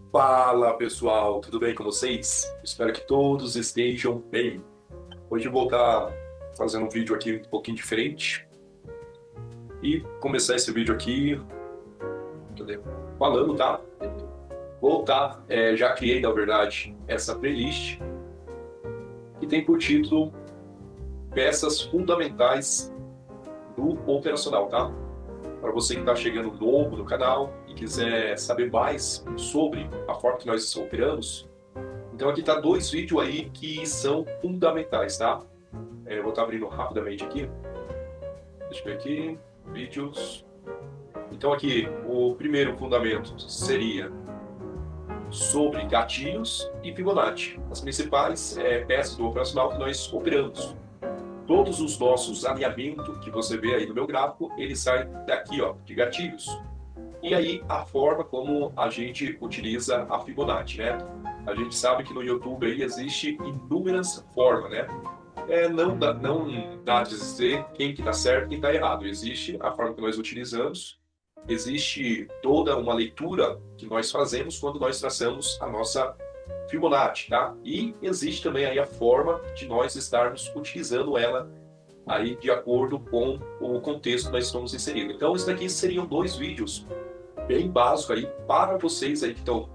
Fala pessoal, tudo bem com vocês? Espero que todos estejam bem. Hoje eu vou estar fazendo um vídeo aqui um pouquinho diferente e começar esse vídeo aqui cadê? Falando, tá? Já criei na verdade essa playlist que tem por título Peças Fundamentais do Operacional, tá? Para você que está chegando novo no canal e quiser saber mais sobre a forma que nós operamos. Então aqui tá dois vídeos aí que são fundamentais, tá? Eu vou estar abrindo rapidamente aqui. Deixa eu ver aqui. Vídeos. Então aqui, o primeiro fundamento seria sobre gatilhos e Fibonacci. As principais peças do operacional que nós operamos. Todos os nossos alinhamentos que você vê aí no meu gráfico, eles saem daqui, ó, de gatilhos. E aí a forma como a gente utiliza a Fibonacci, né? A gente sabe que no YouTube aí existe inúmeras formas, né? Não dá a dizer quem que está certo e quem está errado. Existe a forma que nós utilizamos, existe toda uma leitura que nós fazemos quando nós traçamos a nossa Fibonacci, tá? E existe também aí a forma de nós estarmos utilizando ela aí de acordo com o contexto que nós estamos inserindo. Então, isso daqui seriam dois vídeos bem básicos aí para vocês aí que estão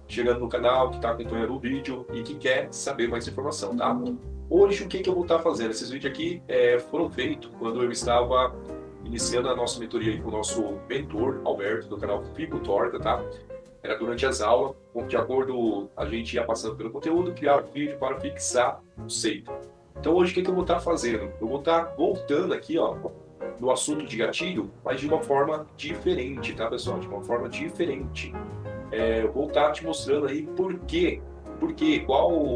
chegando no canal, que está acompanhando o vídeo e que quer saber mais informação, tá? Hoje, o que eu vou estar fazendo? Esses vídeos aqui foram feitos quando eu estava iniciando a nossa mentoria aí com o nosso mentor, Alberto, do canal Fico Torta, tá? Era durante as aulas, de acordo a gente ia passando pelo conteúdo, criar um vídeo para fixar o conceito. Então hoje o que eu vou estar fazendo? Eu vou estar voltando aqui, ó, no assunto de gatilho, mas de uma forma diferente, tá, pessoal? De uma forma diferente. Eu vou estar te mostrando aí por quê, qual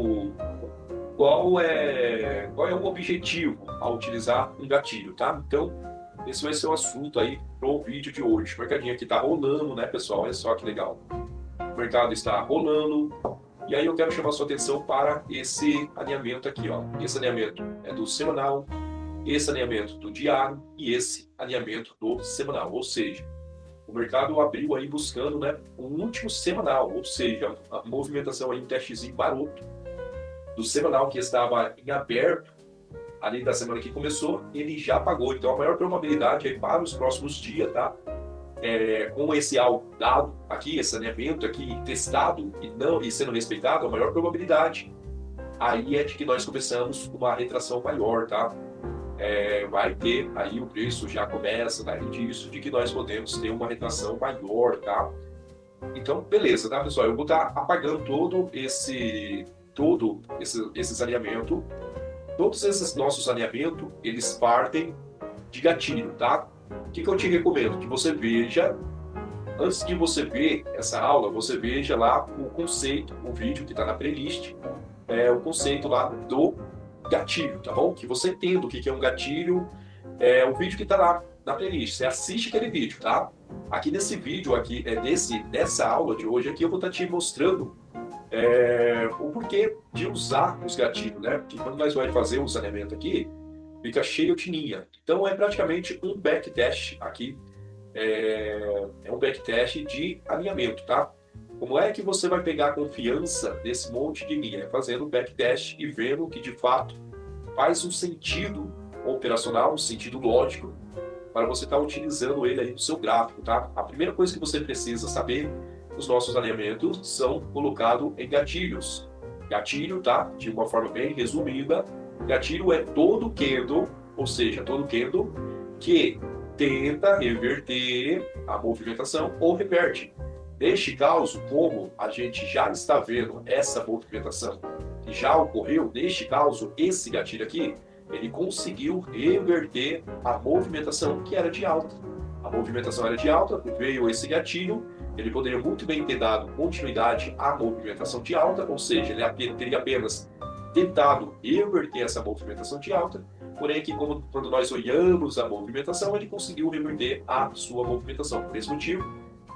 é o objetivo ao utilizar um gatilho, tá? Então, esse vai ser o assunto aí pro vídeo de hoje. O mercadinho aqui tá rolando, né, pessoal? Olha só que legal. O mercado está rolando. E aí eu quero chamar a sua atenção para esse alinhamento aqui, ó. Esse alinhamento é do semanal, esse alinhamento do diário e esse alinhamento do semanal. Ou seja, o mercado abriu aí buscando, né, um último semanal, ou seja, a movimentação aí, um testezinho maroto do semanal que estava em aberto ali da semana que começou, ele já pagou. Então a maior probabilidade é para os próximos dias, tá? Com esse algo dado aqui, esse alinhamento aqui testado e sendo respeitado, a maior probabilidade aí é de que nós começamos uma retração maior, tá? Vai ter aí o preço já começa daí disso, de que nós podemos ter uma retração maior, tá? Então, beleza, tá, pessoal? Eu vou estar apagando esses alinhamentos. Todos esses nossos alinhamentos, eles partem de gatilho, tá? O que eu te recomendo? Que você veja, antes de você ver essa aula, você veja lá o conceito, o vídeo que está na playlist, o conceito lá do gatilho, tá bom? Que você entenda o que é um gatilho, o vídeo que está lá na playlist. Você assiste aquele vídeo, tá? Aqui nesse vídeo, aqui, dessa aula de hoje, aqui eu vou estar te mostrando o porquê de usar os gatilhos, né? Porque quando nós vamos fazer o saneamento aqui, fica cheio de linha. Então é praticamente um backtest aqui, um backtest de alinhamento, tá? Como é que você vai pegar a confiança desse monte de linha? Fazendo o backtest e vendo que de fato faz um sentido operacional, um sentido lógico, para você estar utilizando ele aí no seu gráfico, tá? A primeira coisa que você precisa saber, os nossos alinhamentos são colocados em gatilhos. Gatilho, tá? De uma forma bem resumida, gatilho é todo candle, ou seja, todo candle que tenta reverter a movimentação ou reverte. Neste caso, como a gente já está vendo essa movimentação que já ocorreu, neste caso, esse gatilho aqui, ele conseguiu reverter a movimentação que era de alta. A movimentação era de alta, veio esse gatilho, ele poderia muito bem ter dado continuidade à movimentação de alta, ou seja, ele teria apenas tentado reverter essa movimentação de alta, porém aqui, quando nós olhamos a movimentação, ele conseguiu reverter a sua movimentação. Por esse motivo,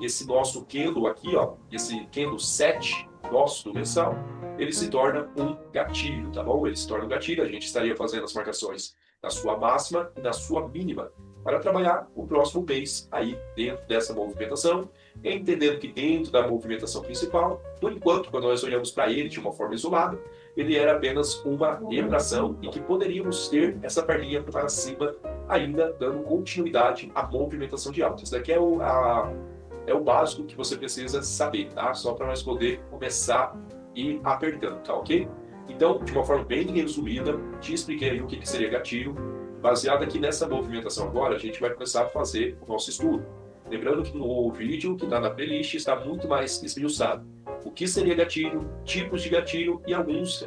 esse nosso candle aqui, ó, esse candle 7 nosso do mensal, ele se torna um gatilho, tá bom? Ele se torna um gatilho, a gente estaria fazendo as marcações na sua máxima e na sua mínima. para trabalhar o próximo mês aí dentro dessa movimentação, entendendo que dentro da movimentação principal, por enquanto, quando nós olhamos para ele de uma forma isolada, ele era apenas uma retração e que poderíamos ter essa perninha para cima ainda dando continuidade à movimentação de alta. Isso daqui é o básico que você precisa saber, tá? Só para nós poder começar e ir apertando, tá ok? Então, de uma forma bem resumida, te expliquei aí o que seria gatilho. Baseado aqui nessa movimentação agora, a gente vai começar a fazer o nosso estudo. Lembrando que no vídeo que está na playlist está muito mais esmiuçado. O que seria gatilho, tipos de gatilho e alguns,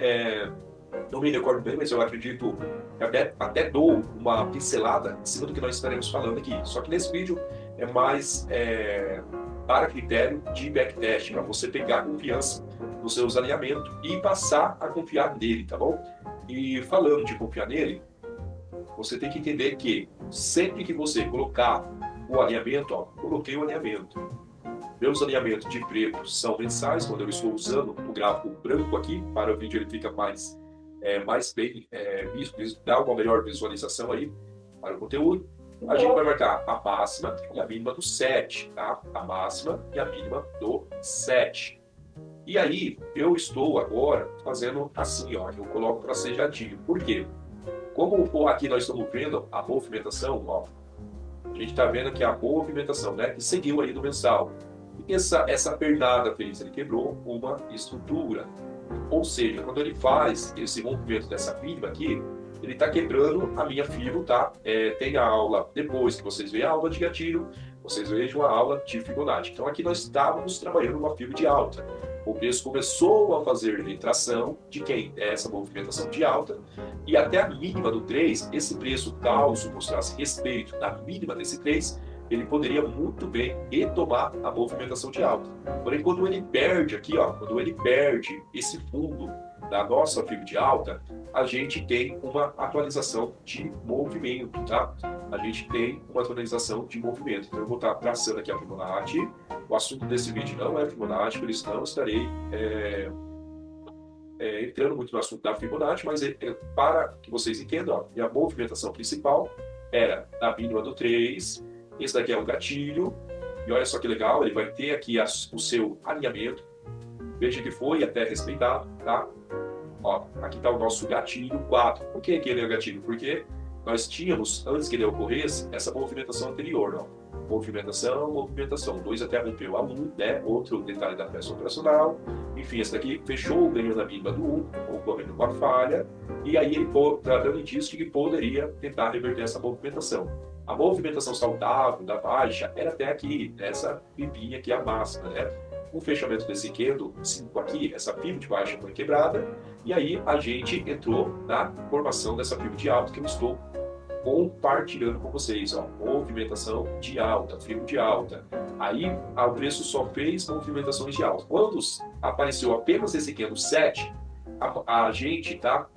não me recordo bem, mas eu acredito que até dou uma pincelada em cima do que nós estaremos falando aqui. Só que nesse vídeo é mais para critério de backtest, para você pegar confiança nos seus alinhamentos e passar a confiar nele, tá bom? E falando de confiar nele, você tem que entender que sempre que você colocar o alinhamento, ó, coloquei o alinhamento. Meus alinhamentos de preto são mensais, quando eu estou usando o gráfico branco aqui, para o vídeo ele fica mais bem visto, dá uma melhor visualização aí para o conteúdo. A gente vai marcar a máxima e a mínima do 7, tá? A máxima e a mínima do 7. E aí, eu estou agora fazendo assim, ó, eu coloco tracejadinho. Por quê? Como aqui nós estamos vendo a movimentação, ó, a gente está vendo aqui a movimentação, né, que seguiu aí no mensal. E essa pernada fez, ele quebrou uma estrutura. Ou seja, quando ele faz esse rompimento dessa mínima aqui, ele está quebrando a minha fibra, tá? Tem a aula, depois que vocês veem a aula de gatilho, vocês vejam a aula de Fibonacci. Então aqui nós estávamos trabalhando uma fibra de alta. O preço começou a fazer retração de quem? Essa movimentação de alta. E até a mínima do 3, esse preço, caso mostrasse respeito da mínima desse 3, ele poderia muito bem retomar a movimentação de alta. Porém, quando ele perde aqui, ó, quando ele perde esse fundo da nossa fibra de alta, a gente tem uma atualização de movimento, tá? A gente tem uma atualização de movimento. Então, eu vou estar traçando aqui a Fibonacci. O assunto desse vídeo não é Fibonacci, por isso não estarei entrando muito no assunto da Fibonacci, mas para que vocês entendam, ó, e a movimentação principal era a mínima do 3, esse daqui é o gatilho, e olha só que legal, ele vai ter aqui o seu alinhamento, veja que foi até respeitado, tá? Ó, aqui está o nosso gatilho 4. Por que ele é o gatilho? Porque nós tínhamos, antes que ele ocorresse, essa movimentação anterior, ó. Movimentação, movimentação. 2 até rompeu a 1, né? Outro detalhe da peça operacional. Enfim, esse daqui fechou ganhando a mínima do 1, ocorrendo uma falha. E aí ele está dando indício de que poderia tentar reverter essa movimentação. A movimentação saudável da baixa era até aqui, essa pipinha aqui, a máxima, né? O fechamento desse candle 5 aqui, essa fibra de baixa foi quebrada. E aí a gente entrou na formação dessa fibra de alta que eu estou compartilhando com vocês, ó, movimentação de alta, fibra de alta. Aí o preço só fez movimentações de alta. Quando apareceu apenas esse candle 7, a gente tá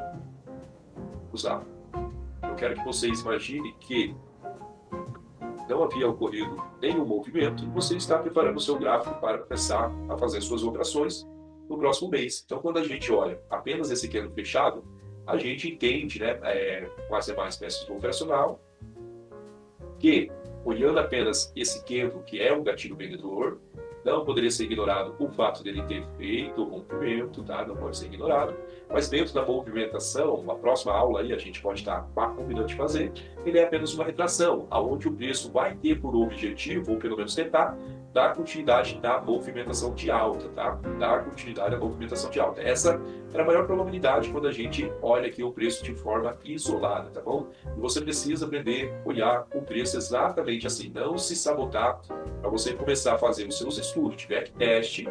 usando. Eu quero que vocês imaginem que não havia ocorrido nenhum movimento e você está preparando o seu gráfico para começar a fazer suas operações no próximo mês. Então, quando a gente olha apenas esse candle fechado, a gente entende, né, com as demais peças do operacional, que, olhando apenas esse candle, que é um gatilho vendedor, não poderia ser ignorado o fato dele ter feito o rompimento, tá? Não pode ser ignorado. Mas dentro da movimentação, uma próxima aula aí a gente pode estar combinando de fazer, ele é apenas uma retração, onde o preço vai ter por objetivo, ou pelo menos tentar, dar continuidade da movimentação de alta, tá? Dar continuidade à movimentação de alta. Essa é a maior probabilidade quando a gente olha aqui o preço de forma isolada, tá bom? E você precisa aprender a olhar o preço exatamente assim, não se sabotar para você começar a fazer os seus estudos de backtest,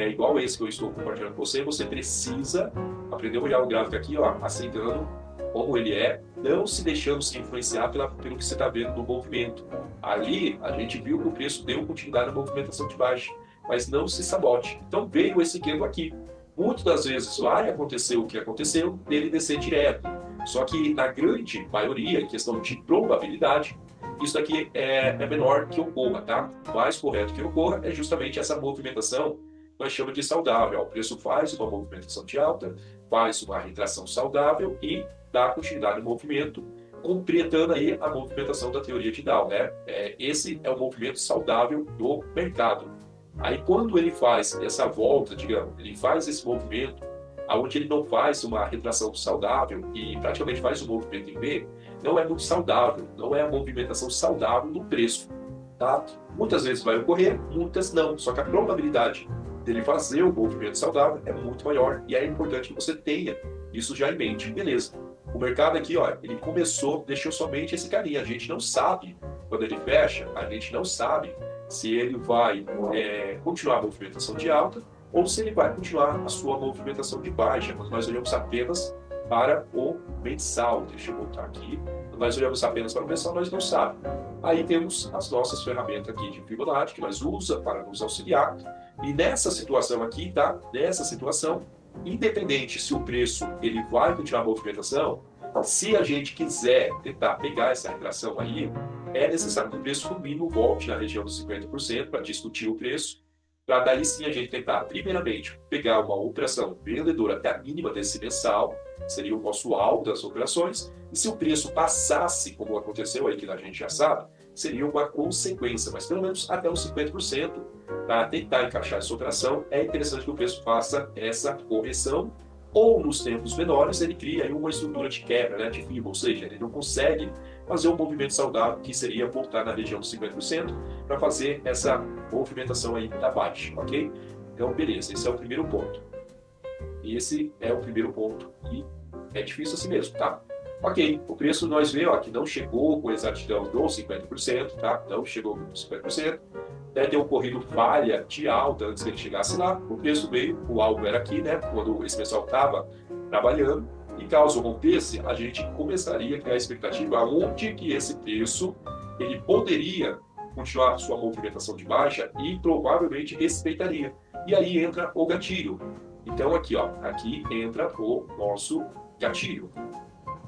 igual esse que eu estou compartilhando com você, você precisa aprender a olhar o gráfico aqui, ó, aceitando como ele é, não se deixando se influenciar pelo que você está vendo no movimento. Ali, a gente viu que o preço deu continuidade na movimentação de baixa, mas não se sabote. Então, veio esse candle aqui. Muitas das vezes vai acontecer o que aconteceu, dele descer direto. Só que, na grande maioria, em questão de probabilidade, isso daqui é menor que ocorra, tá? O mais correto que ocorra é justamente essa movimentação que nós chamamos de saudável. O preço faz uma movimentação de alta, faz uma retração saudável e dá continuidade no movimento completando aí a movimentação da teoria de Dow, né? Esse é o movimento saudável do mercado. Aí quando ele faz essa volta, digamos, ele faz esse movimento, aonde ele não faz uma retração saudável e praticamente faz um movimento em V, não é muito saudável, não é a movimentação saudável do preço, tá? Muitas vezes vai ocorrer, muitas não, só que a probabilidade dele fazer o movimento saudável é muito maior e é importante que você tenha isso já em mente, beleza? O mercado aqui, ó, ele começou, deixou somente esse carinha, a gente não sabe quando ele fecha, a gente não sabe se ele vai continuar a movimentação de alta ou se ele vai continuar a sua movimentação de baixa, quando nós olhamos apenas para o mensal. Deixa eu voltar aqui. Quando nós olhamos apenas para o mensal, nós não sabemos. Aí temos as nossas ferramentas aqui de Fibonacci, que nós usamos para nos auxiliar. E nessa situação aqui, tá? Nessa situação, independente se o preço ele vai continuar a movimentação, se a gente quiser tentar pegar essa retração aí, é necessário que o preço no mínimo volte na região dos 50% para discutir o preço, para daí sim a gente tentar, primeiramente, pegar uma operação vendedora até a mínima desse mensal, seria o nosso alvo das operações, e se o preço passasse, como aconteceu aí que a gente já sabe, seria uma consequência, mas pelo menos até os 50%, para tentar encaixar essa operação, é interessante que o preço faça essa correção, ou nos tempos menores ele cria aí uma estrutura de quebra, né, de FIBA, ou seja, ele não consegue fazer um movimento saudável, que seria voltar na região dos 50%, para fazer essa movimentação aí da baixa, ok? Então, beleza, esse é o primeiro ponto. Esse é o primeiro ponto, e é difícil assim mesmo, tá? Ok, o preço nós vemos ó, que não chegou com exatidão dos 50%, tá? Não chegou com 50%. Deve ter ocorrido falha de alta antes que ele chegasse lá. O preço veio, o alvo era aqui, né? Quando esse pessoal estava trabalhando. E caso rompesse, a gente começaria a criar a expectativa aonde que esse preço ele poderia continuar a sua movimentação de baixa e provavelmente respeitaria. E aí entra o gatilho. Então aqui, ó, aqui entra o nosso gatilho.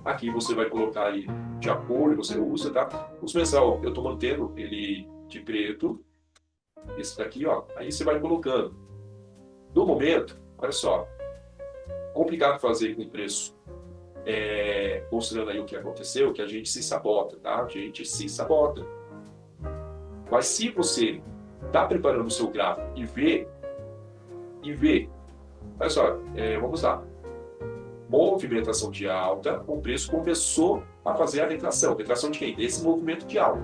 Aqui você vai colocar aí de acordo, você usa, tá? Os mensal, eu estou mantendo ele de preto. Esse daqui, ó, aí você vai colocando. No momento, olha só, complicado fazer com preço, considerando aí o que aconteceu, que a gente se sabota, tá? A gente se sabota. Mas se você está preparando o seu gráfico e vê, olha só, vamos lá. Movimentação de alta, o preço começou a fazer a retração. Retração de quem? Desse movimento de alta.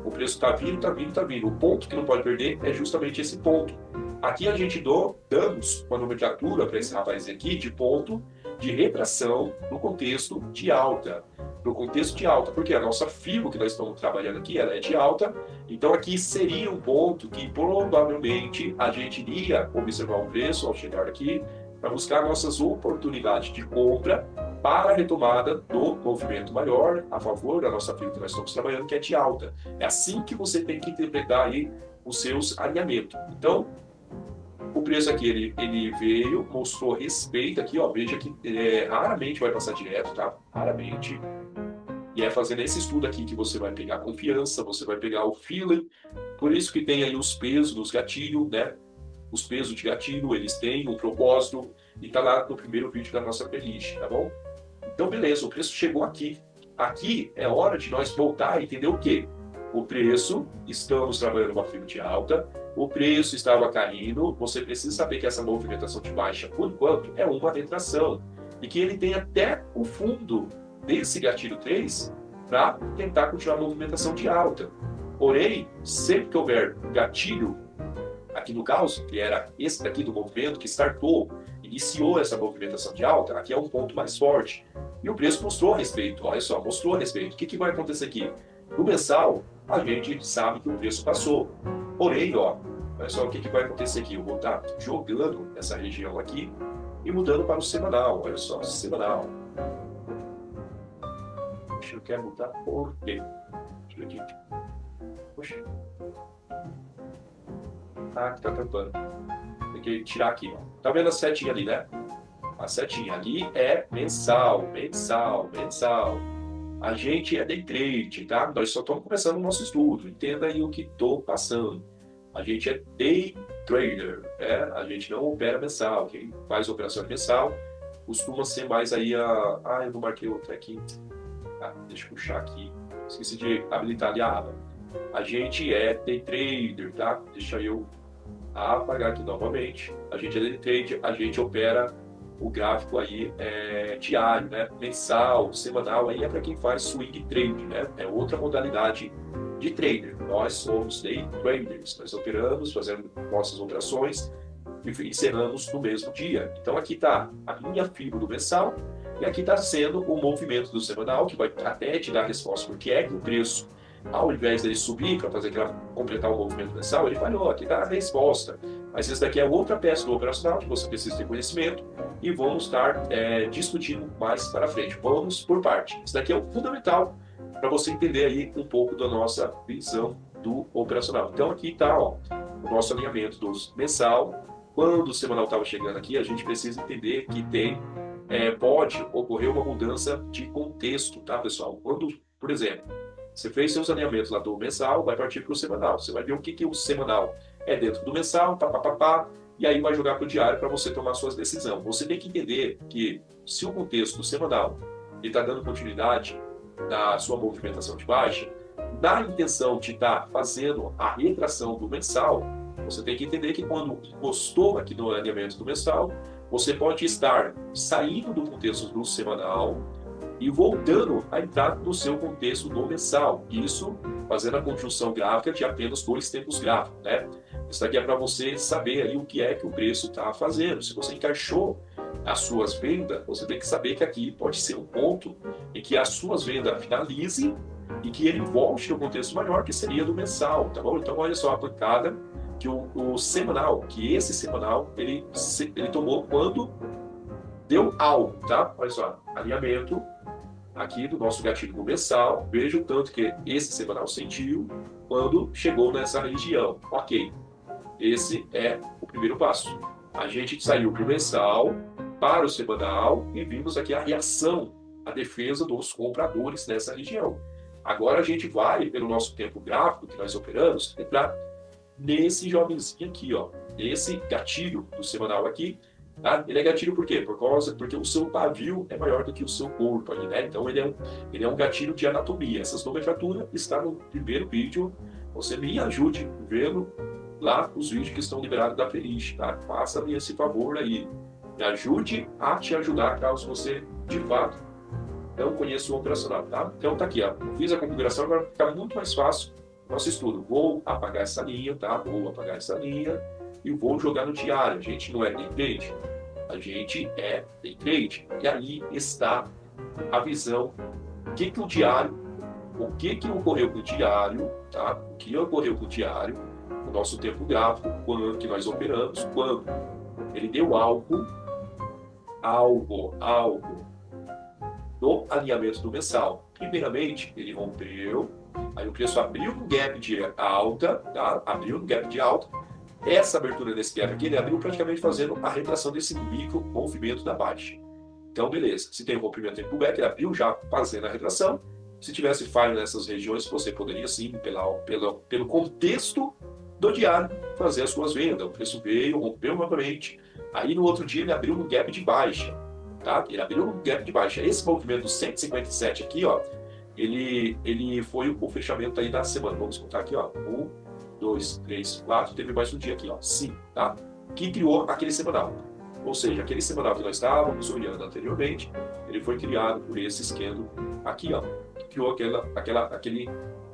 O preço está vindo, está vindo, está vindo. O ponto que não pode perder é justamente esse ponto. Aqui a gente damos uma nomenclatura para esse rapaz aqui de ponto de retração no contexto de alta. No contexto de alta, porque a nossa FIBO que nós estamos trabalhando aqui, ela é de alta. Então aqui seria um ponto que provavelmente a gente iria observar o preço ao chegar aqui para buscar nossas oportunidades de compra para a retomada do movimento maior a favor da nossa FIBO que nós estamos trabalhando, que é de alta. É assim que você tem que interpretar aí os seus alinhamentos. Então, o preço aqui, ele veio, mostrou respeito aqui, ó, veja que raramente vai passar direto, tá? Raramente. E é fazendo esse estudo aqui que você vai pegar a confiança, você vai pegar o feeling. Por isso que tem aí os pesos dos gatilhos, né? Os pesos de gatilho, eles têm um propósito e tá lá no primeiro vídeo da nossa playlist, tá bom? Então, beleza, o preço chegou aqui. Aqui é hora de nós voltar a entender o quê? O preço, estamos trabalhando uma FIBO de alta, o preço estava caindo, você precisa saber que essa movimentação de baixa, por enquanto, é uma retração. E que ele tem até o fundo desse gatilho 3 para tentar continuar a movimentação de alta. Porém, sempre que houver gatilho, aqui no caso, que era esse daqui do movimento que startou, iniciou essa movimentação de alta, aqui é um ponto mais forte. E o preço mostrou a respeito, olha só, mostrou a respeito. O que vai acontecer aqui? No mensal, a gente sabe que o preço passou. Porém, ó, olha só o que vai acontecer aqui. Eu vou estar jogando essa região aqui e mudando para o semanal. Olha só, semanal. Poxa, eu quero mudar por quê? Deixa eu ver aqui. Poxa. Ah, que tá tampando. Tem que tirar aqui, ó. Tá vendo a setinha ali, né? A setinha ali é mensal, mensal, mensal. A gente é day trade, tá? Nós só estamos começando o nosso estudo. Entenda aí o que estou passando. A gente é day trader, né? A gente não opera mensal. Quem faz operação mensal costuma ser mais aí a... Ah, eu não marquei outra aqui. Deixa eu puxar aqui. Esqueci de habilitar ali a aba. A gente é day trader, tá? Deixa eu apagar aqui novamente. A gente é day trader, a gente opera o gráfico aí diário, né? Mensal, semanal, aí é para quem faz swing trade, né? É outra modalidade de trader. Nós somos day traders, nós operamos, fazendo nossas operações e encerramos no mesmo dia. Então aqui está a minha fibra do mensal e aqui está sendo o movimento do semanal, que vai até te dar a resposta porque é que o preço, ao invés dele subir para fazer completar o movimento mensal, ele falhou. Aqui está a resposta. Mas esse daqui é outra peça do operacional que você precisa ter conhecimento e vamos estar discutindo mais para frente. Vamos por parte. Isso daqui é o fundamental para você entender aí um pouco da nossa visão do operacional. Então aqui está o nosso alinhamento dos mensal. Quando o semanal estava chegando aqui, a gente precisa entender que pode ocorrer uma mudança de contexto, tá, pessoal? Quando, por exemplo, você fez seus alinhamentos lá do mensal, vai partir para o semanal. Você vai ver o que o semanal é dentro do mensal, e aí vai jogar para o diário para você tomar suas decisões. Você tem que entender que se o contexto do semanal está dando continuidade na sua movimentação de baixa, na intenção de estar fazendo a retração do mensal, você tem que entender que quando encostou aqui no alinhamento do mensal, você pode estar saindo do contexto do semanal e voltando a entrar no seu contexto do mensal. Isso fazendo a conjunção gráfica de apenas 2 tempos gráficos, né? Isso aqui é para você saber aí o que é que o preço está fazendo. Se você encaixou as suas vendas, você tem que saber que aqui pode ser um ponto em que as suas vendas finalizem e que ele volte no contexto maior, que seria do mensal, tá bom? Então, olha só a pancada que o semanal, que esse semanal, ele tomou quando deu algo, tá? Olha só, alinhamento aqui do nosso gatilho no mensal. Veja o tanto que esse semanal sentiu quando chegou nessa região. Ok, esse é o primeiro passo. A gente saiu para o mensal, para o semanal e vimos aqui a reação, a defesa dos compradores nessa região. Agora a gente vai, pelo nosso tempo gráfico que nós operamos, entrar nesse jovenzinho aqui, ó, esse gatilho do semanal aqui. Tá? Ele é gatilho por quê? Porque o seu pavio é maior do que o seu corpo ali, né? Então ele é um gatilho de anatomia. Essas nomenclaturas estão no primeiro vídeo. Você me ajude vendo lá os vídeos que estão liberados da playlist, tá? Faça-me esse favor aí. Me ajude a te ajudar caso você, de fato, não conheça o operacional, tá? Então tá aqui, ó. Eu fiz a configuração, agora vai ficar muito mais fácil o nosso estudo. Vou apagar essa linha, tá? Vou apagar essa linha e vou jogar no diário. A gente não é day trade, a gente é day trade. E aí está a visão, o que ocorreu com o diário, tá? O que ocorreu com o diário, o nosso tempo gráfico, quando que nós operamos, quando ele deu algo no alinhamento do mensal. Primeiramente, ele rompeu, aí o preço abriu um gap de alta, tá? Abriu um gap de alta. Essa abertura desse gap aqui, ele abriu praticamente fazendo a retração desse micro movimento da baixa. Então, beleza. Se tem um rompimento em pullback, ele abriu já fazendo a retração. Se tivesse falha nessas regiões, você poderia sim, pelo contexto do diário, fazer as suas vendas. O preço veio, rompeu novamente. Aí no outro dia ele abriu um gap de baixa. Tá? Ele abriu um gap de baixa. Esse movimento do 157 aqui, ó, ele foi o fechamento aí da semana. Vamos contar aqui, ó. 1, 2, 3, 4. Teve mais um dia aqui, ó. 5, tá? Que criou aquele semanal. Ou seja, aquele semanal que nós estávamos olhando anteriormente, ele foi criado por esse esquema aqui, ó. Que criou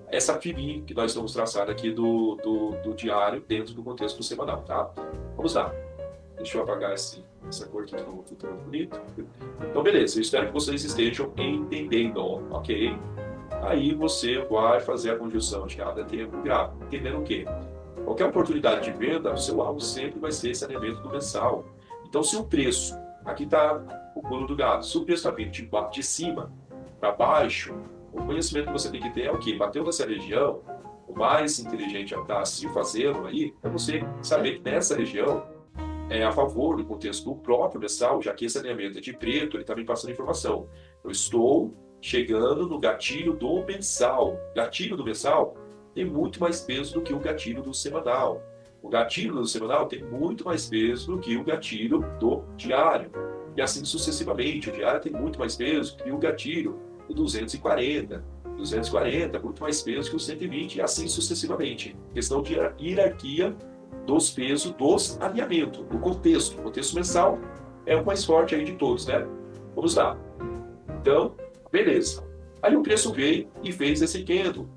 essa fibrinha que nós estamos traçando aqui do diário dentro do contexto do semanal, tá? Vamos lá. Deixa eu apagar essa cor aqui que não fica muito bonito. Então, beleza. Eu espero que vocês estejam entendendo, ok? Aí você vai fazer a conjunção de cada tempo gráfico. Entendendo o quê? Qualquer oportunidade de venda, o seu alvo sempre vai ser esse alinhamento do mensal. Então, se o preço, aqui está o pulo do gato, se o preço está vindo de cima para baixo, o conhecimento que você tem que ter é o quê? Bateu nessa região, o mais inteligente a estar se fazendo aí é você saber que nessa região é a favor do contexto do próprio mensal, já que esse alinhamento é de preto, ele está me passando informação. Eu estou chegando no gatilho do mensal. O gatilho do mensal tem muito mais peso do que o gatilho do semanal. O gatilho do semanal tem muito mais peso do que o gatilho do diário. E assim sucessivamente. O diário tem muito mais peso que o gatilho o 240, 240, muito mais peso que o 120 e assim sucessivamente. Questão de hierarquia dos pesos dos alinhamentos, do contexto. O contexto mensal é o mais forte aí de todos, né? Vamos lá. Então, beleza. Aí o preço veio e fez esse candle.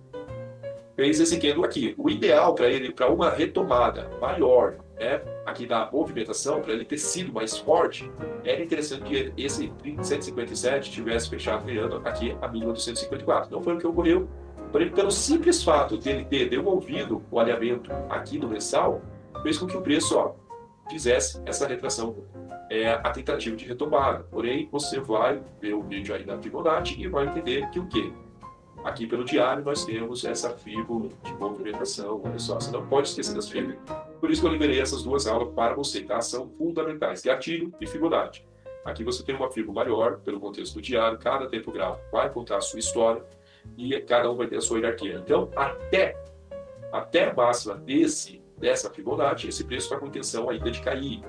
Fez esse candle aqui. O ideal para ele, para uma retomada maior, né, aqui da movimentação, para ele ter sido mais forte, era interessante que esse 157 tivesse fechado virando aqui a mínima do 154. Não foi o que ocorreu. Porém, pelo simples fato dele ter devolvido o alinhamento aqui no mensal, fez com que o preço fizesse essa retração, a tentativa de retomada. Porém, você vai ver o vídeo aí da Fibonacci e vai entender que o quê? Aqui pelo diário nós temos essa fibra de movimentação, olha só, você não pode esquecer das fibras. Por isso que eu liberei essas duas aulas para você, tá? São fundamentais, gatilho e Fibonacci. Aqui você tem uma fibra maior, pelo contexto do diário, cada tempo gráfico vai contar a sua história e cada um vai ter a sua hierarquia. Então, até a máxima dessa Fibonacci, esse preço está com intenção ainda de cair.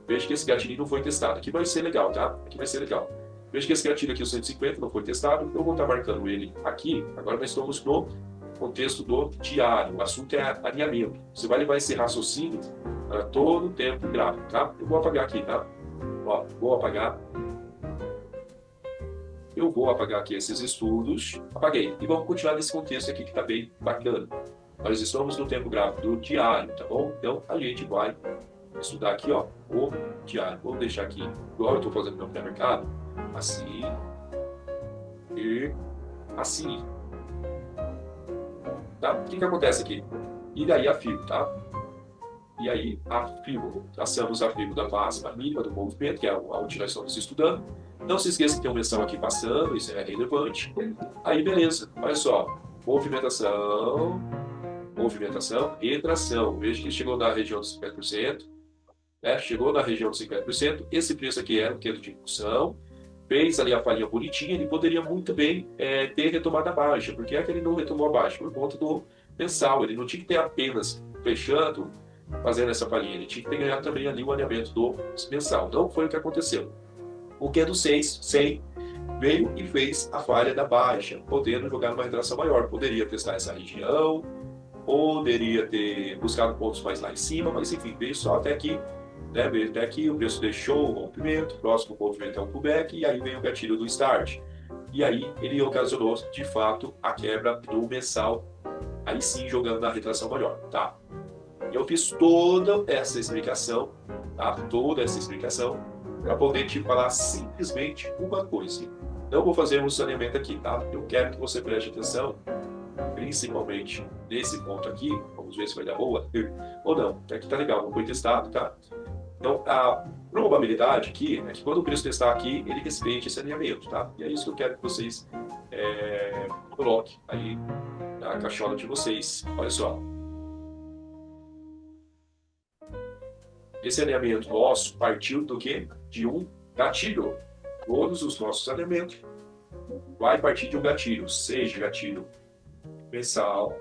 Veja que esse gatilho não foi testado. Aqui vai ser legal, tá? Aqui vai ser legal. Veja que esse gatilho aqui, o 150, não foi testado. Eu vou estar marcando ele aqui. Agora nós estamos no contexto do diário. O assunto é alinhamento. Você vai levar esse raciocínio para todo o tempo gráfico, tá? Eu vou apagar aqui, tá? Ó, vou apagar. Eu vou apagar aqui esses estudos. Apaguei. E vamos continuar nesse contexto aqui que está bem bacana. Nós estamos no tempo gráfico do diário, tá bom? Então a gente vai estudar aqui, ó, o diário. Vou deixar aqui, igual eu estou fazendo no meu pré-mercado, assim e assim. Tá? O que acontece aqui? E daí a fibra, tá? E aí a fibra, traçamos a fibra da máxima mínima do movimento, que é onde nós estamos estudando. Não se esqueça que tem um mensal aqui passando, isso é relevante. Aí beleza, olha só, movimentação, retração. Veja que chegou na região dos 50%, né? Chegou na região dos 50%. Esse preço aqui era um quilo de impulsão, fez ali a palhinha bonitinha. Ele poderia muito bem ter retomado a baixa. Por que é que ele não retomou a baixa? Por conta do mensal. Ele não tinha que ter apenas fechando, fazendo essa palhinha. Ele tinha que ter ganhado também ali o alinhamento do mensal. Não foi o que aconteceu. O candle 100 veio e fez a falha da baixa, podendo jogar numa retração maior. Poderia testar essa região, poderia ter buscado pontos mais lá em cima, mas enfim, veio só até aqui, né? Veio até aqui, o preço deixou o rompimento, o próximo movimento é um pullback, e aí vem o gatilho do start. E aí ele ocasionou, de fato, a quebra do mensal, aí sim jogando na retração maior, tá? Eu fiz toda essa explicação, tá? Toda essa explicação para poder te falar simplesmente uma coisa. Não vou fazer um saneamento aqui, tá? Eu quero que você preste atenção, principalmente nesse ponto aqui. Vamos ver se vai dar boa ou não. Aqui tá legal, não foi testado, tá? Então, a probabilidade aqui é que quando o preço testar aqui, ele respeite esse alinhamento, tá? E é isso que eu quero que vocês coloquem aí na caixola de vocês. Olha só. Esse alinhamento nosso partiu do quê? De um gatilho. Todos os nossos alinhamentos vai partir de um gatilho, seja gatilho mensal,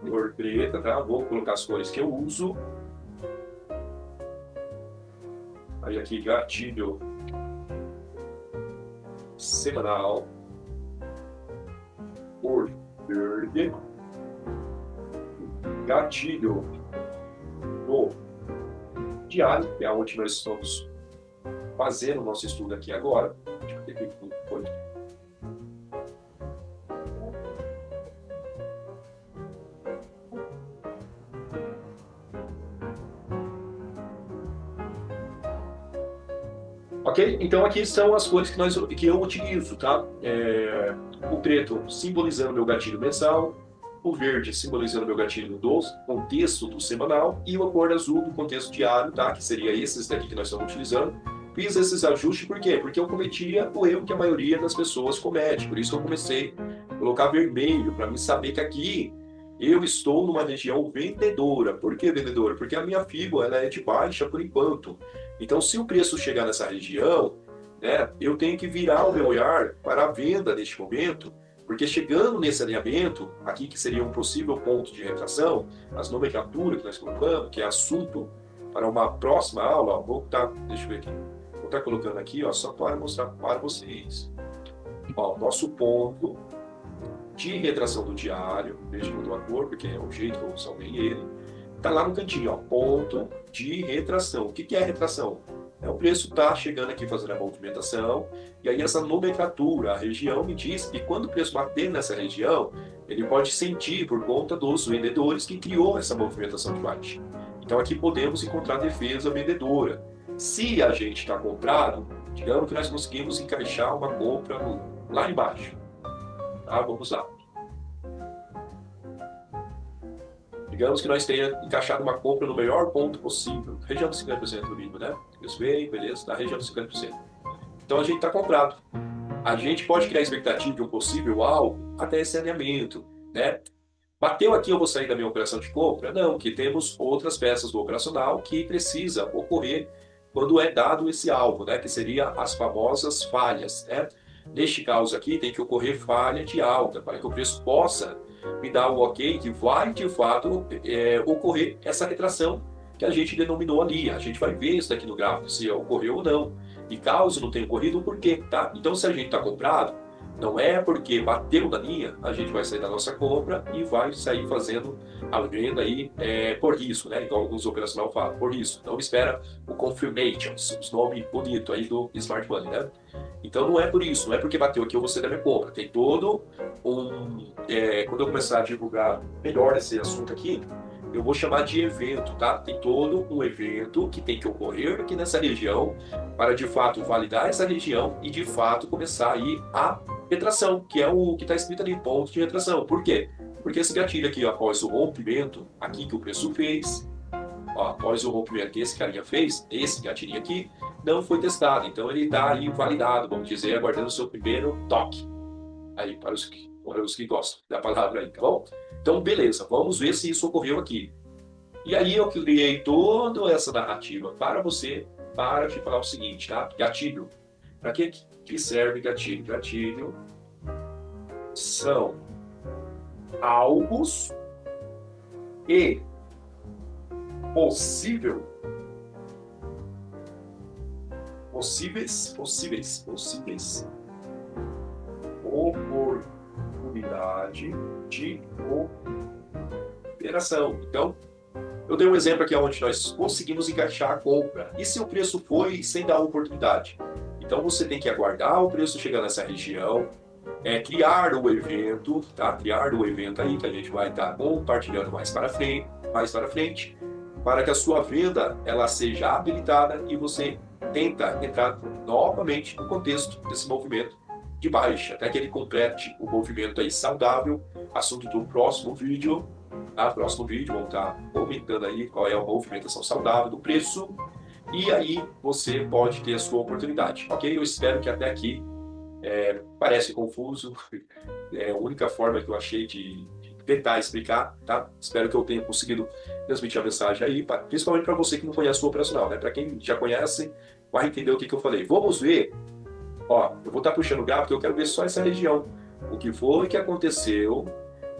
cor preta, tá? Vou colocar as cores que eu uso. Aí aqui gatilho semanal, cor verde, gatilho no diário, que é onde nós estamos fazendo o nosso estudo aqui agora. Ok? Então aqui são as cores que eu utilizo, tá? O preto simbolizando meu gatilho mensal, o verde simbolizando meu gatilho do contexto do semanal e a cor azul do contexto diário, tá? Que seria esses daqui que nós estamos utilizando. Fiz esses ajustes por quê? Porque eu cometia o erro que a maioria das pessoas comete. Por isso que eu comecei a colocar vermelho, para mim saber que aqui eu estou numa região vendedora. Por que vendedora? Porque a minha fibra ela é de baixa por enquanto. Então, se o preço chegar nessa região, né, eu tenho que virar o meu olhar para a venda neste momento, porque chegando nesse alinhamento, aqui que seria um possível ponto de retração, as nomenclaturas que nós colocamos, que é assunto para uma próxima aula, ó, deixa eu ver aqui, vou estar colocando aqui ó, só para mostrar para vocês. Ó, nosso ponto de retração do diário, veja que mudou a cor, porque é o jeito que eu salvei ele, está lá no cantinho, ó, ponto de retração. O que que é retração? É o preço está chegando aqui fazendo a movimentação, e aí essa nomenclatura, a região me diz que quando o preço bater nessa região, ele pode sentir por conta dos vendedores que criou essa movimentação de baixa. Então aqui podemos encontrar defesa vendedora. Se a gente está comprado, digamos que nós conseguimos encaixar uma compra lá embaixo. Tá? Vamos lá. Digamos que nós tenhamos encaixado uma compra no melhor ponto possível, região de 50% no mínimo, né? Isso bem, beleza, na região de 50%. Então a gente está comprado. A gente pode criar expectativa de um possível alvo até esse alinhamento, né? Bateu aqui, eu vou sair da minha operação de compra? Não, que temos outras peças do operacional que precisa ocorrer quando é dado esse alvo, né? Que seria as famosas falhas, né? Neste caso aqui, tem que ocorrer falha de alta para que o preço possa me dar o ok que vai, de fato, ocorrer essa retração que a gente denominou ali. A gente vai ver isso daqui no gráfico, se ocorreu ou não. E caso não tenha ocorrido, por quê? Tá? Então, se a gente está comprado, não é porque bateu na linha, a gente vai sair da nossa compra e vai sair fazendo a venda aí por risco, né? Igual alguns operacionais falam, por risco. Não espera o confirmation, os nomes bonitos aí do Smart Money, né? Então não é por isso, não é porque bateu aqui eu vou sair da minha compra. Tem todo quando eu começar a divulgar melhor esse assunto aqui, eu vou chamar de evento, tá? Tem todo um evento que tem que ocorrer aqui nessa região para, de fato, validar essa região e, de fato, começar aí a retração, que é o que está escrito ali, ponto de retração. Por quê? Porque esse gatilho aqui, após o rompimento, aqui que o preço fez, ó, após o rompimento que esse carinha fez, esse gatilho aqui, não foi testado. Então, ele está aí validado, vamos dizer, aguardando o seu primeiro toque. Aí, para os que gostam da palavra aí, tá bom? Então, beleza, vamos ver se isso ocorreu aqui. E aí eu criei toda essa narrativa para você, para te falar o seguinte, tá? Gatilho. Para que serve gatilho? Gatilho são alvos e possíveis oportunidade de operação. Então, eu dei um exemplo aqui onde nós conseguimos encaixar a compra. E se o preço foi sem dar oportunidade? Então, você tem que aguardar o preço chegar nessa região, criar o evento, tá? Criar o evento aí que a gente vai estar compartilhando mais para frente, para que a sua venda ela seja habilitada e você tenta entrar novamente no contexto desse movimento de baixa, até que ele complete o movimento aí saudável, assunto do próximo vídeo. Próximo vídeo vamos estar comentando aí qual é a movimentação saudável do preço, e aí você pode ter a sua oportunidade, ok? Eu espero que até aqui parece confuso, é a única forma que eu achei de tentar explicar, tá? Espero que eu tenha conseguido transmitir a mensagem aí, principalmente para você que não conhece o operacional, né? Para quem já conhece, vai entender o que eu falei. Vamos ver. Ó, eu vou estar puxando o gráfico porque eu quero ver só essa região. O que foi que aconteceu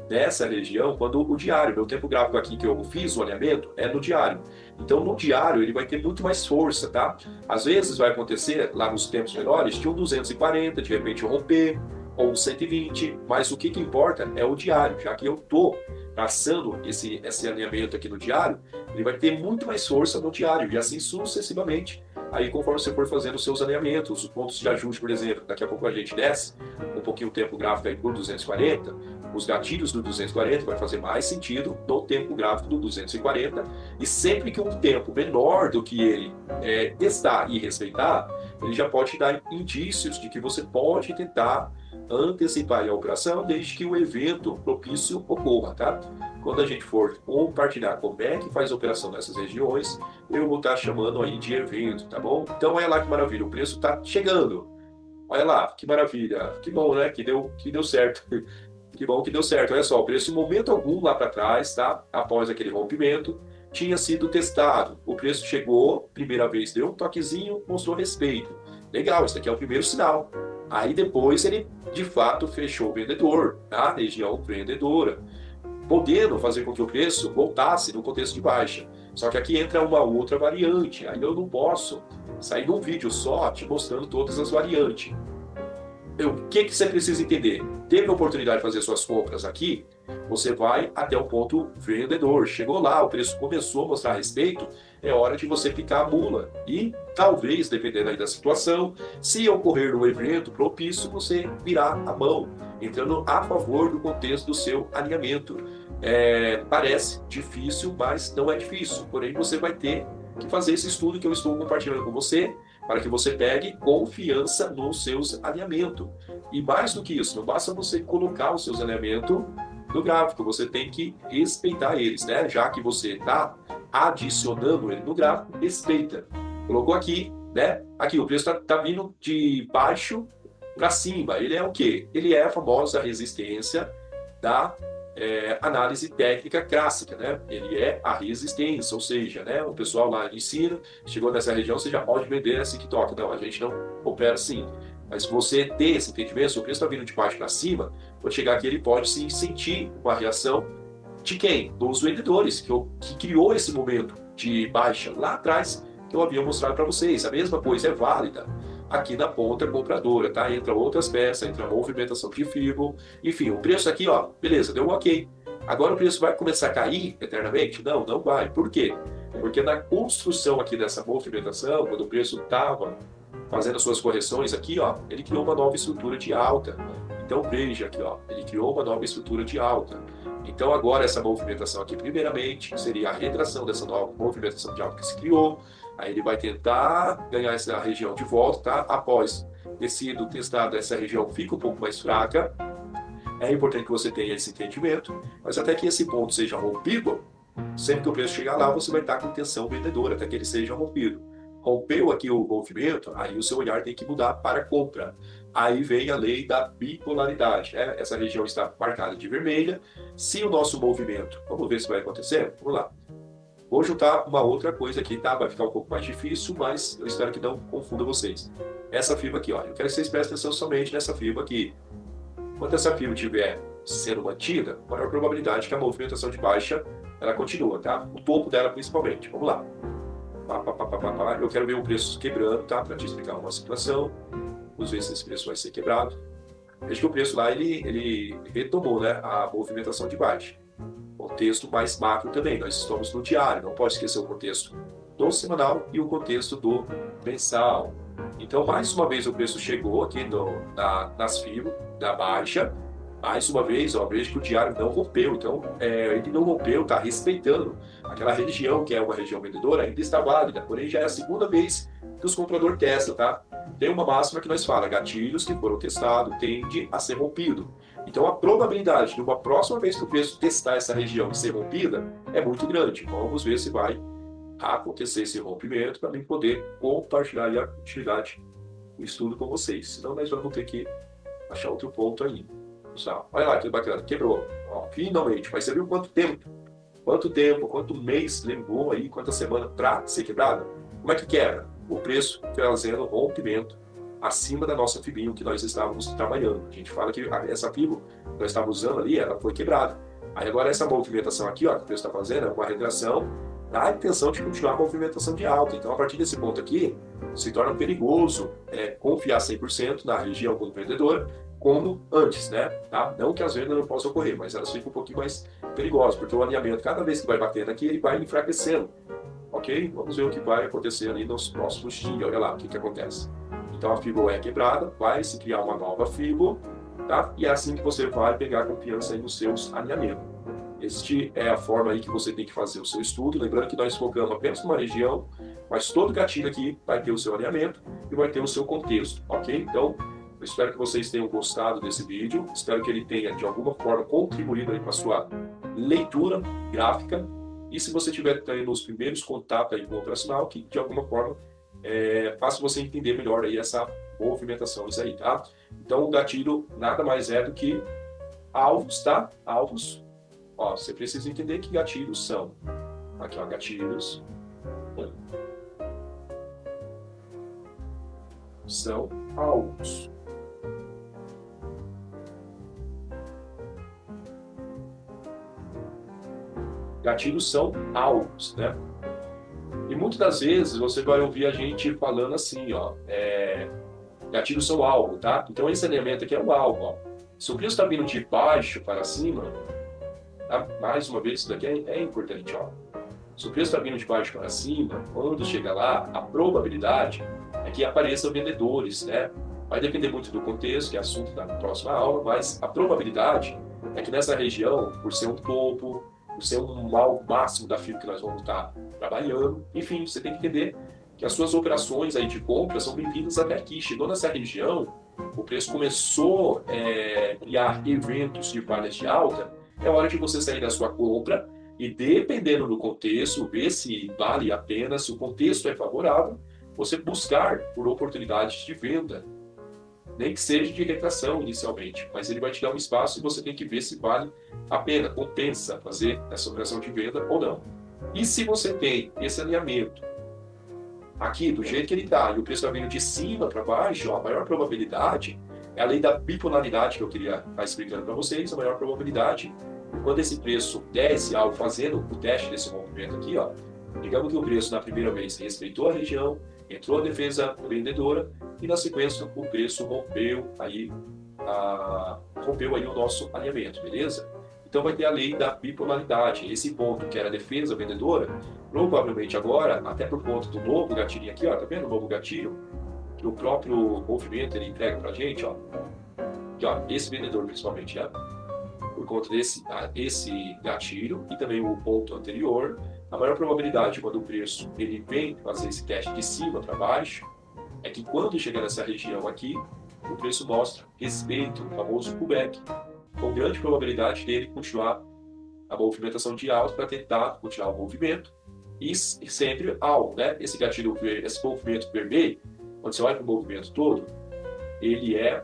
nessa região quando o diário, meu tempo gráfico aqui que eu fiz o alinhamento é no diário. Então no diário ele vai ter muito mais força, tá? Às vezes vai acontecer lá nos tempos menores de um 240, de repente romper, ou um 120, mas o que importa é o diário, já que eu estou traçando esse alinhamento aqui no diário, ele vai ter muito mais força no diário e assim sucessivamente. Aí, conforme você for fazendo os seus alinhamentos, os pontos de ajuste, por exemplo, daqui a pouco a gente desce um pouquinho o tempo gráfico aí do 240, os gatilhos do 240 vai fazer mais sentido no tempo gráfico do 240, e sempre que um tempo menor do que ele testar e respeitar, ele já pode dar indícios de que você pode tentar antecipar a operação desde que o evento propício ocorra, tá? Quando a gente for compartilhar como é que faz a operação nessas regiões, eu vou estar chamando aí de evento, tá bom? Então olha lá que maravilha, o preço está chegando. Olha lá, que maravilha, que bom, né? Que deu certo. Que bom que deu certo. Olha só, o preço em momento algum lá para trás, tá? Após aquele rompimento, tinha sido testado. O preço chegou, primeira vez deu um toquezinho, mostrou respeito. Legal, esse aqui é o primeiro sinal. Aí depois ele, de fato, fechou o vendedor, tá? Região vendedora, podendo fazer com que o preço voltasse no contexto de baixa. Só que aqui entra uma outra variante. Aí eu não posso sair num vídeo só te mostrando todas as variantes. o que você precisa entender? Teve a oportunidade de fazer suas compras aqui, você vai até o ponto vendedor. Chegou lá, o preço começou a mostrar a respeito, é hora de você picar a mula. E talvez, dependendo aí da situação, se ocorrer um evento propício, você virar a mão, entrando a favor do contexto do seu alinhamento. Parece difícil, mas não é difícil. Porém, você vai ter que fazer esse estudo que eu estou compartilhando com você, para que você pegue confiança nos seus alinhamentos. E mais do que isso, não basta você colocar os seus alinhamentos no gráfico, você tem que respeitar eles, né? Já que você está adicionando ele no gráfico, respeita. Colocou aqui, né? Aqui, o preço está vindo de baixo para cima. Ele é o quê? Ele é a famosa resistência da análise técnica clássica, né? Ele é a resistência, ou seja, né? O pessoal lá ensina, chegou nessa região, você já pode vender essa TikTok. Não, a gente não opera assim. Mas se você ter esse entendimento, se o preço está vindo de baixo para cima, quando chegar aqui ele pode sim sentir uma reação de quem? Dos vendedores, que criou esse momento de baixa lá atrás, que eu havia mostrado para vocês. A mesma coisa é válida aqui na ponta compradora, tá? Entra outras peças, entra a movimentação de FIBO, enfim, o preço aqui, ó, beleza, deu um ok. Agora o preço vai começar a cair eternamente? Não, não vai. Por quê? Porque na construção aqui dessa movimentação, quando o preço estava fazendo as suas correções aqui, ó, ele criou uma nova estrutura de alta. Então veja aqui, ó, ele criou uma nova estrutura de alta. Então agora essa movimentação aqui, primeiramente, seria a retração dessa nova movimentação de alta que se criou. Aí ele vai tentar ganhar essa região de volta, tá? Após ter sido testado, essa região fica um pouco mais fraca. É importante que você tenha esse entendimento, mas até que esse ponto seja rompido, sempre que o preço chegar lá, você vai estar com intenção vendedora, até que ele seja rompido. Rompeu aqui o movimento, aí o seu olhar tem que mudar para compra. Aí vem a lei da bipolaridade, né? Essa região está marcada de vermelha. Se o nosso movimento, vamos ver se vai acontecer? Vamos lá. Vou juntar uma outra coisa aqui, tá? Vai ficar um pouco mais difícil, mas eu espero que não confunda vocês. Essa fibra aqui, ó, eu quero que vocês prestem atenção somente nessa fibra aqui. Enquanto essa fibra estiver sendo mantida, maior probabilidade que a movimentação de baixa ela continua, tá? O topo dela principalmente. Vamos lá. Eu quero ver o preço quebrando, tá? Para te explicar uma situação. Vamos ver se esse preço vai ser quebrado. Veja que o preço lá, ele retomou, né? A movimentação de baixa. Contexto mais macro também. Nós estamos no diário, não pode esquecer o contexto do semanal e o contexto do mensal. Então, mais uma vez, o preço chegou aqui nas fibras da baixa. Mais uma vez, ó, veja que o diário não rompeu. Então, ele não rompeu, está respeitando aquela região, que é uma região vendedora, ainda está válida. Porém, já é a segunda vez que os compradores testam, tá? Tem uma máxima que nós fala, gatilhos que foram testados tende a ser rompido. Então, a probabilidade de uma próxima vez que o preço testar essa região e ser rompida é muito grande. Vamos ver se vai acontecer esse rompimento para mim poder compartilhar a utilidade do estudo com vocês. Senão, nós vamos ter que achar outro ponto aí. Olha lá, que bacana, quebrou. Ó, finalmente, mas você viu quanto tempo, quanto mês levou aí, quantas semanas para ser quebrada? Como é que quebra? O preço fazendo rompimento acima da nossa fibrinha que nós estávamos trabalhando. A gente fala que essa fibra que nós estávamos usando ali, ela foi quebrada. Aí agora essa movimentação aqui, ó, que o preço está fazendo, é uma retração da intenção de continuar a movimentação de alta. Então, a partir desse ponto aqui, se torna perigoso confiar 100% na região vendedora, como antes, né? Tá? Não que as vendas não possam ocorrer, mas elas ficam um pouquinho mais perigosas, porque o alinhamento, cada vez que vai batendo aqui, ele vai enfraquecendo. Ok? Vamos ver o que vai acontecer ali nos próximos dias. Olha lá o que acontece. Então a fibra é quebrada, vai se criar uma nova fibra, tá? E é assim que você vai pegar confiança aí nos seus alinhamentos. Este é a forma aí que você tem que fazer o seu estudo. Lembrando que nós focamos apenas numa região, mas todo gatilho aqui vai ter o seu alinhamento e vai ter o seu contexto, ok? Então, eu espero que vocês tenham gostado desse vídeo. Espero que ele tenha, de alguma forma, contribuído aí para a sua leitura gráfica. E se você tiver tendo os primeiros contatos aí com o operacional, que de alguma forma faça você entender melhor aí essa movimentação, isso aí, tá? Então, o gatilho nada mais é do que alvos, tá? Alvos. Ó, você precisa entender que gatilhos são. Aqui, ó, gatilhos. São alvos. Gatilhos são alvos, né? E muitas das vezes você vai ouvir a gente falando assim, ó, gatilhos são alvo, tá? Então esse alinhamento aqui é o alvo, ó. Se o preço está vindo de baixo para cima, tá? Mais uma vez, isso daqui é importante, ó. Se o preço está vindo de baixo para cima, quando chega lá, a probabilidade é que apareçam vendedores, né? Vai depender muito do contexto, que é assunto da próxima aula, mas a probabilidade é que nessa região, por ser um topo, por ser um alvo máximo da fibra que nós vamos estar trabalhando, enfim, você tem que entender que as suas operações aí de compra são bem-vindas até aqui. Chegou nessa região, o preço começou a criar eventos de falhas de alta, é hora de você sair da sua compra e, dependendo do contexto, ver se vale a pena, se o contexto é favorável, você buscar por oportunidades de venda, nem que seja de retração inicialmente, mas ele vai te dar um espaço e você tem que ver se vale a pena, compensa fazer essa operação de venda ou não. E se você tem esse alinhamento aqui, do jeito que ele está, e o preço está vindo de cima para baixo, a maior probabilidade é a lei da bipolaridade que eu queria estar explicando para vocês, a maior probabilidade, quando esse preço desce ao fazendo o teste desse movimento aqui, ó, digamos que o preço na primeira vez respeitou a região, entrou a defesa vendedora e na sequência o preço rompeu aí o nosso alinhamento, beleza? Então vai ter a lei da bipolaridade. Esse ponto que era a defesa vendedora, provavelmente agora, até por conta do novo gatilho aqui, ó, tá vendo o novo gatilho? Que o próprio movimento ele entrega pra gente, ó. Aqui, ó, esse vendedor principalmente, né? Por conta desse esse gatilho e também o ponto anterior, a maior probabilidade quando o preço ele vem fazer esse teste de cima para baixo é que quando chegar nessa região aqui, o preço mostra respeito, o famoso pullback, com grande probabilidade dele continuar a movimentação de alta para tentar continuar o movimento e sempre alto, né? Esse gatilho, esse movimento vermelho, quando você olha para o movimento todo, ele é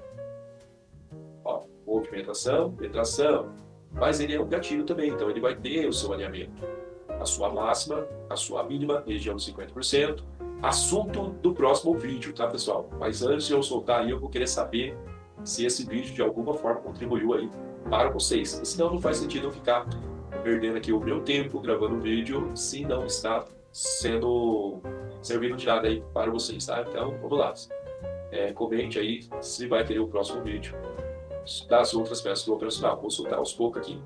movimentação, retração, mas ele é um gatilho também, então ele vai ter o seu alinhamento, a sua máxima, a sua mínima, região de 50%, assunto do próximo vídeo, tá, pessoal? Mas antes de eu soltar aí, eu vou querer saber se esse vídeo de alguma forma contribuiu aí para vocês, senão não faz sentido eu ficar perdendo aqui o meu tempo gravando um vídeo se não está servindo de nada aí para vocês, tá? Então, vamos lá. Comente aí se vai ter o próximo vídeo das outras peças do operacional. Vou soltar aos poucos aqui.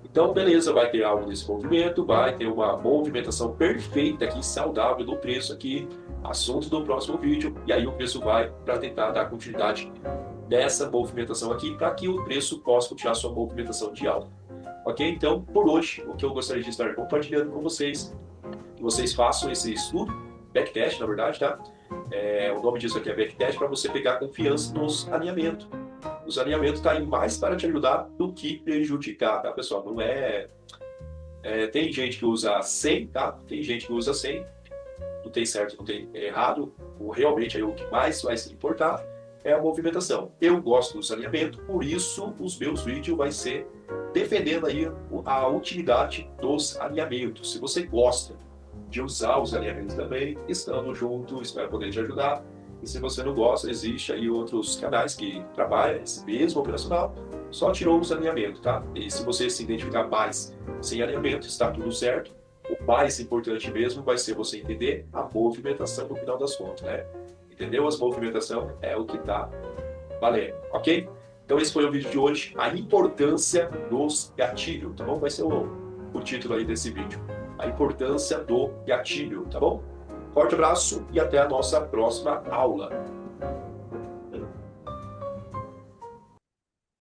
Então, beleza, vai ter algo desse movimento, vai ter uma movimentação perfeita aqui, saudável do preço aqui, assunto do próximo vídeo, e aí o preço vai para tentar dar continuidade nessa movimentação aqui, para que o preço possa continuar sua movimentação de alta. Ok? Então, por hoje, o que eu gostaria de estar compartilhando com vocês, que vocês façam esse estudo, backtest, na verdade, tá? O nome disso aqui é backtest, para você pegar confiança nos alinhamentos. Os alinhamentos estão aí mais para te ajudar do que prejudicar, tá, pessoal? Não tem gente que usa 100, tá? Tem gente que usa 100, não tem certo, não tem errado. Realmente aí o que mais vai se importar é a movimentação. Eu gosto dos alinhamentos, por isso os meus vídeos vai ser defendendo aí a utilidade dos alinhamentos. Se você gosta de usar os alinhamentos também, estamos juntos, espero poder te ajudar. E se você não gosta, existe aí outros canais que trabalham esse mesmo operacional, só tirou os alinhamentos, tá? E se você se identificar mais sem alinhamento, está tudo certo. O mais importante mesmo vai ser você entender a movimentação no final das contas, né? Entendeu? As movimentação é o que está valendo, ok? Então esse foi o vídeo de hoje, a importância dos gatilhos, tá bom? Vai ser o título aí desse vídeo, a importância do gatilho, tá bom? Forte abraço e até a nossa próxima aula.